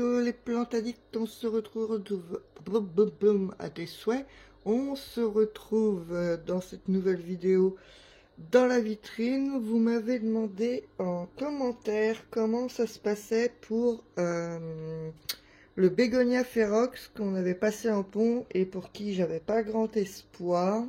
Hello les plantes addicts, on se retrouve à tes souhaits. On se retrouve dans cette nouvelle vidéo dans la vitrine. Vous m'avez demandé en commentaire comment ça se passait pour le Bégonia ferox qu'on avait passé en pont et pour qui j'avais pas grand espoir.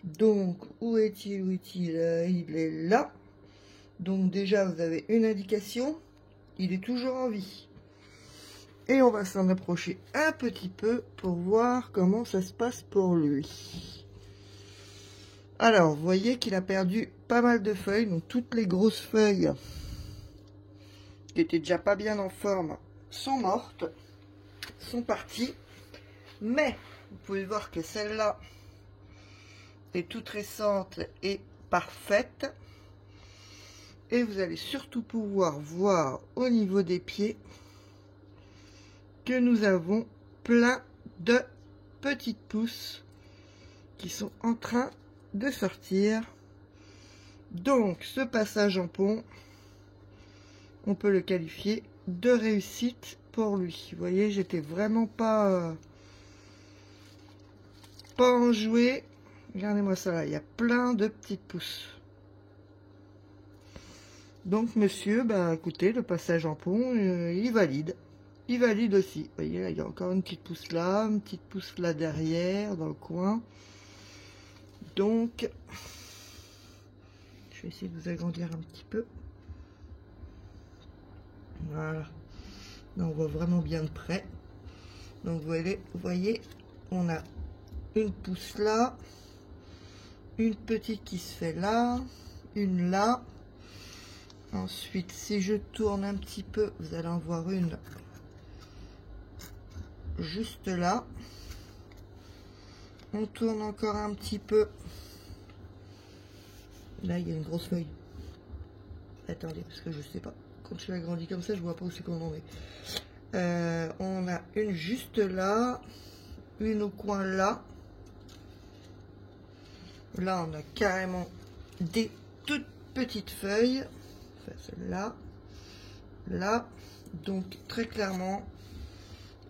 Donc où est-il? Il est là. Donc déjà vous avez une indication, il est toujours en vie. Et on va s'en approcher un petit peu pour voir comment ça se passe pour lui. Alors, vous voyez qu'il a perdu pas mal de feuilles. Donc toutes les grosses feuilles qui étaient déjà pas bien en forme sont mortes, sont parties. Mais vous pouvez voir que celle-là est toute récente et parfaite. Et vous allez surtout pouvoir voir au niveau des pieds que nous avons plein de petites pousses qui sont en train de sortir. Donc ce passage en pont, on peut le qualifier de réussite pour lui. Vous voyez, j'étais vraiment pas enjouée. Regardez-moi ça là, il y a plein de petites pousses. Donc monsieur, bah écoutez, le passage en pont, il valide. Il valide aussi. Vous voyez, là, il y a encore une petite pousse là, une petite pousse là derrière, dans le coin. Donc, je vais essayer de vous agrandir un petit peu. Voilà. Là, on voit vraiment bien de près. Donc, vous voyez, on a une pousse là, une petite qui se fait là, une là. Ensuite, si je tourne un petit peu, vous allez en voir une juste là. On tourne encore un petit peu. Là, il y a une grosse feuille. Attendez, parce que je sais pas. Quand je l'agrandis comme ça, je vois pas où c'est qu'on en est. On a une juste là. Une au coin là. Là, on a carrément des toutes petites feuilles. Enfin, celle-là. Là. Donc, très clairement,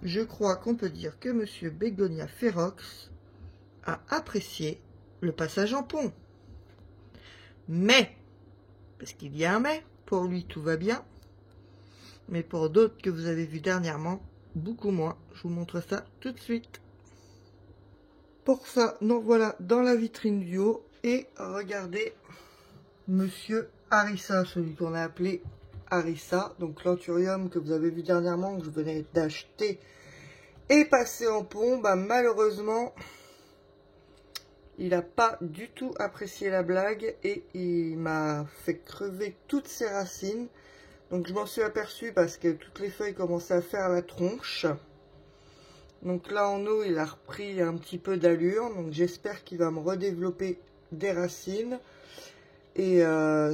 je crois qu'on peut dire que Monsieur Bégonia ferox a apprécié le passage en pont. Mais, parce qu'il y a un mais, pour lui tout va bien, mais pour d'autres que vous avez vu dernièrement, beaucoup moins. Je vous montre ça tout de suite. Pour ça, nous voilà dans la vitrine du haut et regardez Monsieur Harissa, celui qu'on a appelé Harissa, donc l'anthurium que vous avez vu dernièrement, que je venais d'acheter et passer en pont. Bah, malheureusement, il n'a pas du tout apprécié la blague et il m'a fait crever toutes ses racines. Donc je m'en suis aperçu parce que toutes les feuilles commençaient à faire la tronche. Donc là en haut, il a repris un petit peu d'allure. Donc j'espère qu'il va me redévelopper des racines. Et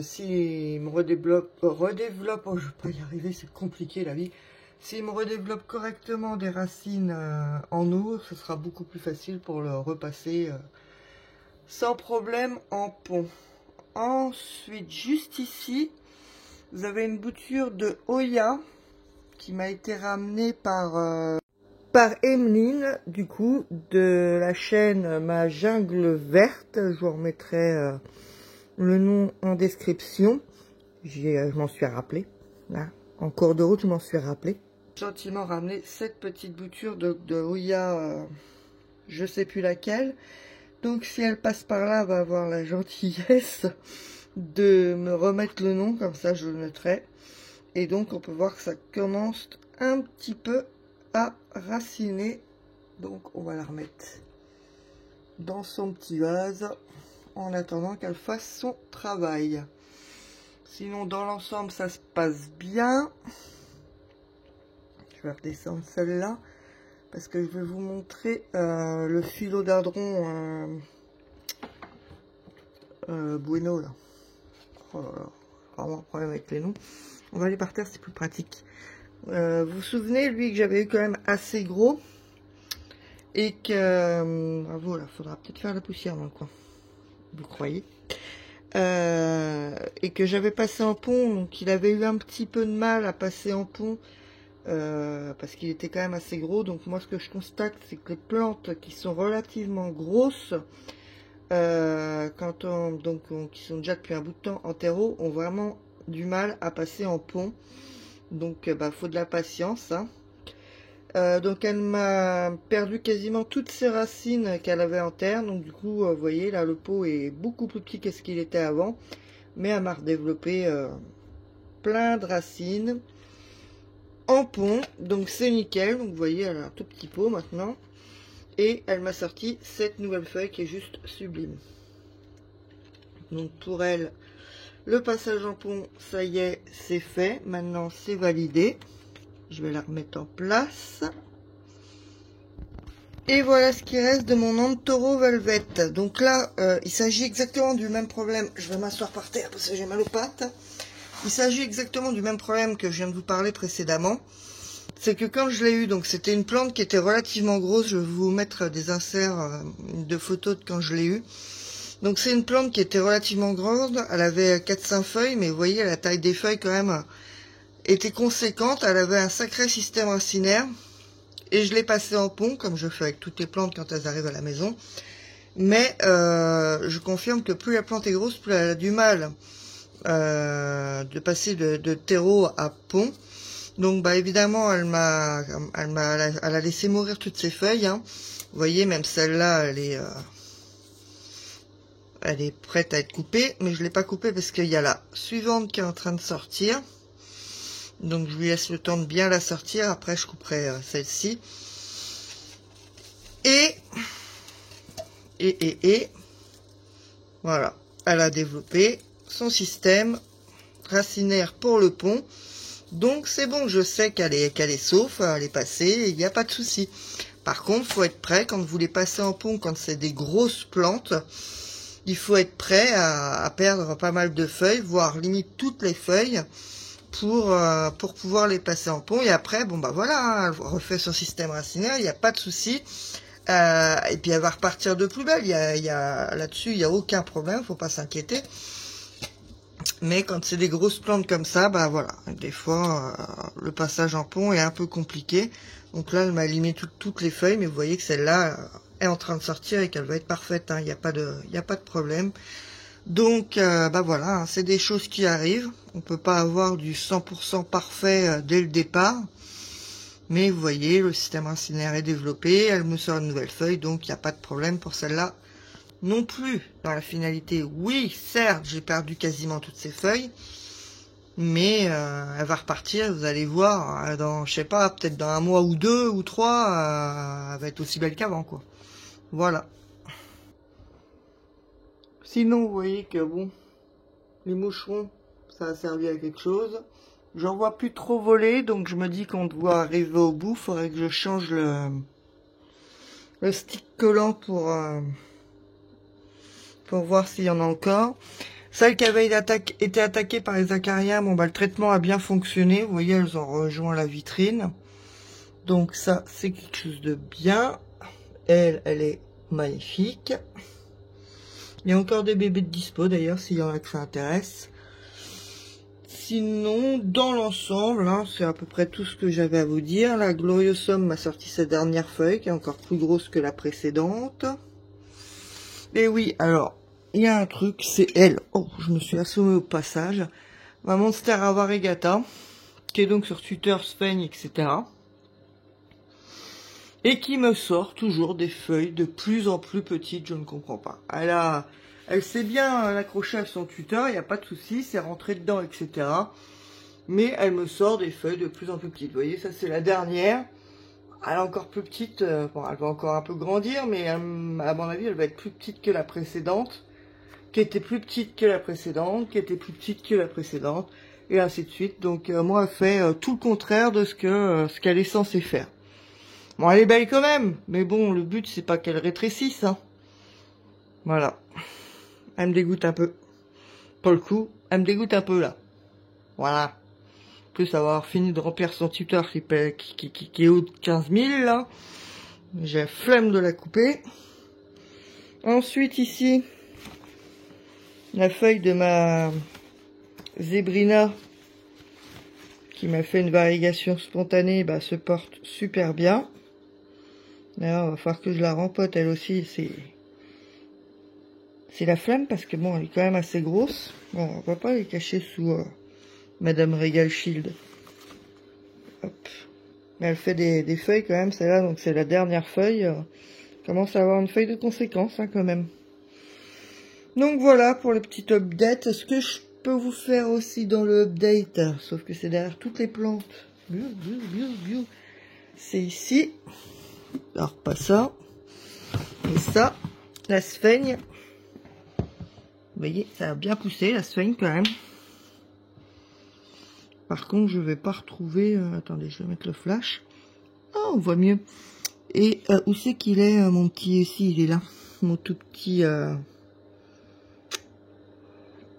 s'il me redéveloppe, oh, je ne vais pas y arriver, c'est compliqué la vie. S'il me redéveloppe correctement des racines en eau, ce sera beaucoup plus facile pour le repasser sans problème en pont. Ensuite, juste ici, vous avez une bouture de Hoya qui m'a été ramenée par Emeline, du coup, de la chaîne Ma Jungle Verte. Je vous remettrai le nom en description. Je m'en suis rappelé. Là, en cours de route, je m'en suis rappelé. Gentiment ramené cette petite bouture de Hoya, je sais plus laquelle. Donc si elle passe par là, elle va avoir la gentillesse de me remettre le nom, comme ça je le noterai. Et donc on peut voir que ça commence un petit peu à raciner. Donc on va la remettre dans son petit vase en attendant qu'elle fasse son travail. Sinon dans l'ensemble ça se passe bien. Je vais redescendre celle-là parce que je vais vous montrer le philodendron Bueno là. Oh là là, vraiment un problème avec les noms. On va aller par terre, c'est plus pratique. Vous vous souvenez, lui, que j'avais eu quand même assez gros et que bravo là, faudra peut-être faire la poussière dans le coin. Vous croyez? Et que j'avais passé en pont, donc il avait eu un petit peu de mal à passer en pont parce qu'il était quand même assez gros. Donc moi ce que je constate, c'est que les plantes qui sont relativement grosses, qui sont déjà depuis un bout de temps en terreau, ont vraiment du mal à passer en pont. Donc faut de la patience, hein. Donc elle m'a perdu quasiment toutes ses racines qu'elle avait en terre. Donc du coup, vous voyez là, le pot est beaucoup plus petit que ce qu'il était avant, mais elle m'a redéveloppé plein de racines en pont, donc c'est nickel. Donc vous voyez, elle a un tout petit pot maintenant, et elle m'a sorti cette nouvelle feuille qui est juste sublime. Donc pour elle, le passage en pont, ça y est, c'est fait. Maintenant c'est validé. Je vais la remettre en place. Et voilà ce qui reste de mon Antoro Velvet. Donc là, il s'agit exactement du même problème. Je vais m'asseoir par terre parce que j'ai mal aux pattes. Il s'agit exactement du même problème que je viens de vous parler précédemment. C'est que quand je l'ai eu, donc c'était une plante qui était relativement grosse. Je vais vous mettre des inserts de photos de quand je l'ai eu. Donc c'est une plante qui était relativement grande. Elle avait 4-5 feuilles, mais vous voyez, la taille des feuilles quand même était conséquente. Elle avait un sacré système racinaire. Et je l'ai passé en pont, comme je fais avec toutes les plantes quand elles arrivent à la maison. Mais je confirme que plus la plante est grosse, plus elle a du mal de passer de terreau à pont. Donc évidemment, elle a laissé mourir toutes ses feuilles, hein. Vous voyez, même celle-là, elle est prête à être coupée. Mais je ne l'ai pas coupée parce qu'il y a la suivante qui est en train de sortir. Donc je lui laisse le temps de bien la sortir. Après je couperai celle-ci. Et voilà. Elle a développé son système racinaire pour le pont. Donc c'est bon, je sais qu'elle est sauf, elle est passée, il n'y a pas de souci. Par contre, il faut être prêt quand vous les passez en pont, quand c'est des grosses plantes. Il faut être prêt à perdre pas mal de feuilles, voire limite toutes les feuilles. Pour pouvoir les passer en pont. Et après, bon voilà, hein, elle refait son système racinaire, il n'y a pas de souci. Et puis elle va repartir de plus belle. Là-dessus, il n'y a aucun problème, faut pas s'inquiéter. Mais quand c'est des grosses plantes comme ça, voilà, des fois, le passage en pont est un peu compliqué. Donc là, elle m'a limé toutes les feuilles, mais vous voyez que celle-là est en train de sortir et qu'elle va être parfaite, hein, il n'y a pas de problème. Donc, voilà, hein, c'est des choses qui arrivent. On peut pas avoir du 100% parfait dès le départ. Mais vous voyez, le système racinaire est développé. Elle me sort une nouvelle feuille, donc il n'y a pas de problème pour celle-là non plus. Dans la finalité, oui, certes, j'ai perdu quasiment toutes ces feuilles. Mais elle va repartir, vous allez voir, dans, je sais pas, peut-être dans un mois ou 2 ou 3, elle va être aussi belle qu'avant, quoi. Voilà. Sinon, vous voyez que bon, les moucherons, ça a servi à quelque chose. J'en vois plus trop voler, donc je me dis qu'on doit arriver au bout. Faudrait que je change le stick collant pour voir s'il y en a encore. Celles qui avaient été attaquées par les acariens, le traitement a bien fonctionné. Vous voyez, elles ont rejoint la vitrine. Donc ça, c'est quelque chose de bien. Elle est magnifique. Il y a encore des bébés de dispo d'ailleurs, s'il y en a que ça intéresse. Sinon, dans l'ensemble, hein, c'est à peu près tout ce que j'avais à vous dire. La Gloriosum m'a sorti sa dernière feuille, qui est encore plus grosse que la précédente. Et oui, alors, il y a un truc, c'est elle. Oh, je me suis assommée au passage. Ma Monstera variegata, qui est donc sur Twitter, Sven, etc. Et qui me sort toujours des feuilles de plus en plus petites, je ne comprends pas. Elle sait bien l'accrocher à son tuteur, il n'y a pas de souci, c'est rentré dedans, etc. Mais elle me sort des feuilles de plus en plus petites. Vous voyez, ça c'est la dernière. Elle est encore plus petite, bon, elle va encore un peu grandir, mais à mon avis, elle va être plus petite que la précédente, qui était plus petite que la précédente, qui était plus petite que la précédente, et ainsi de suite. Donc moi, elle fait tout le contraire de ce qu'elle est censée faire. Bon, elle est belle quand même, mais bon, le but, c'est pas qu'elle rétrécisse, hein. Voilà. Elle me dégoûte un peu. Pour le coup, elle me dégoûte un peu, là. Voilà. En plus, avoir fini de remplir son tuteur qui est haut de 15 000, là. J'ai la flemme de la couper. Ensuite, ici, la feuille de ma Zébrina qui m'a fait une variegation spontanée, bah, se porte super bien. Là, il va falloir que je la rempote elle aussi. C'est la flamme parce que bon, elle est quand même assez grosse. Bon, on va pas les cacher sous Madame Regal Shield. Hop. Mais elle fait des feuilles quand même, celle-là, donc c'est la dernière feuille. Commence à avoir une feuille de conséquence hein, quand même. Donc voilà pour le petit update. Ce que je peux vous faire aussi dans le update, sauf que c'est derrière toutes les plantes. C'est ici. Alors pas ça. Et ça, la sphaigne. Vous voyez, ça a bien poussé la sphaigne quand même. Par contre, je vais pas retrouver... attendez, je vais mettre le flash. Oh, on voit mieux. Et où c'est qu'il est, mon petit... Ici, il est là. Mon tout petit...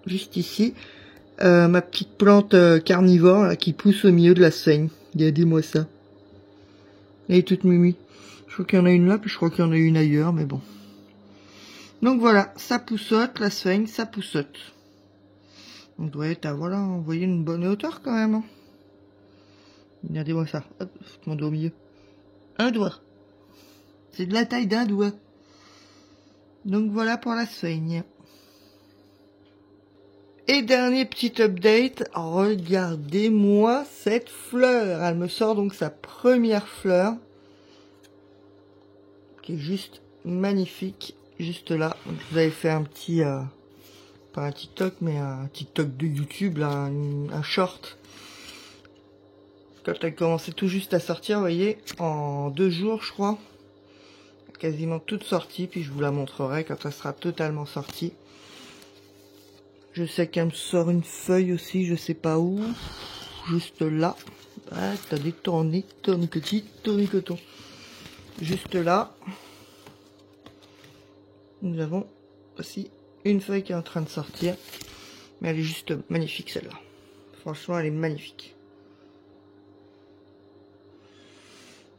juste ici. Ma petite plante carnivore là, qui pousse au milieu de la sphaigne. Regardez-moi ça. Elle est toute mimi. Je crois qu'il y en a une là, puis je crois qu'il y en a une ailleurs, mais bon. Donc voilà, ça poussote, la sphaigne, ça poussote. On doit être à, voilà, vous voyez, une bonne hauteur quand même. Hein. Regardez-moi ça. Hop, mon doigt au milieu. Un doigt. C'est de la taille d'un doigt. Donc voilà pour la sphaigne. Et dernier petit update, regardez-moi cette fleur. Elle me sort donc sa première fleur. Qui est juste magnifique. Juste là. Donc, je vous avais fait un petit... pas un TikTok, mais un TikTok de YouTube, là, un short. Quand elle commençait tout juste à sortir, vous voyez, en 2 jours, je crois. Quasiment toute sortie, puis je vous la montrerai quand elle sera totalement sortie. Je sais qu'elle me sort une feuille aussi, je sais pas où. Juste là. Ah, t'as des tourniquetons. Juste là. Nous avons aussi une feuille qui est en train de sortir. Mais elle est juste magnifique celle-là. Franchement, elle est magnifique.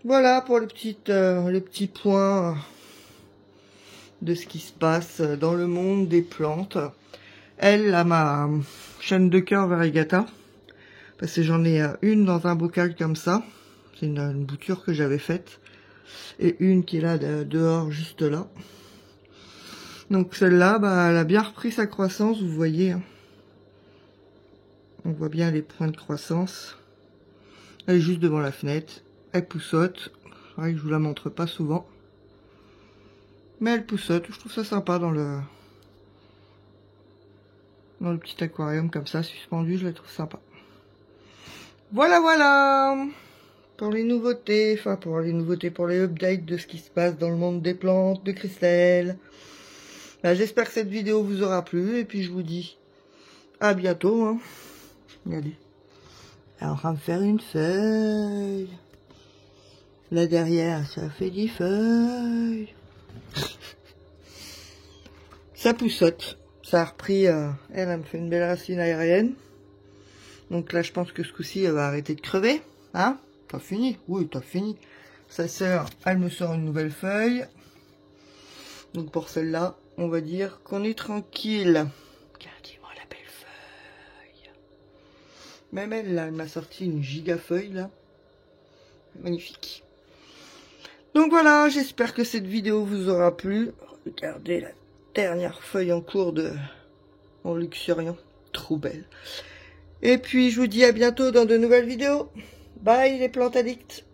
Voilà pour le petit point de ce qui se passe dans le monde des plantes. Elle a ma chaîne de cœur variegata. Parce que j'en ai une dans un bocal comme ça. C'est une bouture que j'avais faite. Et une qui est là dehors, juste là. Donc celle-là, bah, elle a bien repris sa croissance, vous voyez. Hein. On voit bien les points de croissance. Elle est juste devant la fenêtre. Elle poussote. C'est vrai que je vous la montre pas souvent. Mais elle poussote. Je trouve ça sympa dans le petit aquarium comme ça, suspendu. Je la trouve sympa. Voilà, voilà. Pour les nouveautés. Enfin, pour les updates de ce qui se passe dans le monde des plantes, de Christelle. Bah, j'espère que cette vidéo vous aura plu. Et puis je vous dis à bientôt. Hein. Regardez. Elle est en train de faire une feuille. Là derrière, ça fait des feuilles. Ça poussote. Ça a repris. Elle me fait une belle racine aérienne. Donc là, je pense que ce coup-ci, elle va arrêter de crever. Hein? T'as fini? Oui, t'as fini. Sa sœur, elle me sort une nouvelle feuille. Donc pour celle-là, on va dire qu'on est tranquille. Regardez-moi la belle feuille. Même elle, là, elle m'a sorti une giga feuille, là. Magnifique. Donc voilà, j'espère que cette vidéo vous aura plu. Regardez la dernière feuille en cours en luxuriant. Trop belle. Et puis, je vous dis à bientôt dans de nouvelles vidéos. Bye les plantes addicts.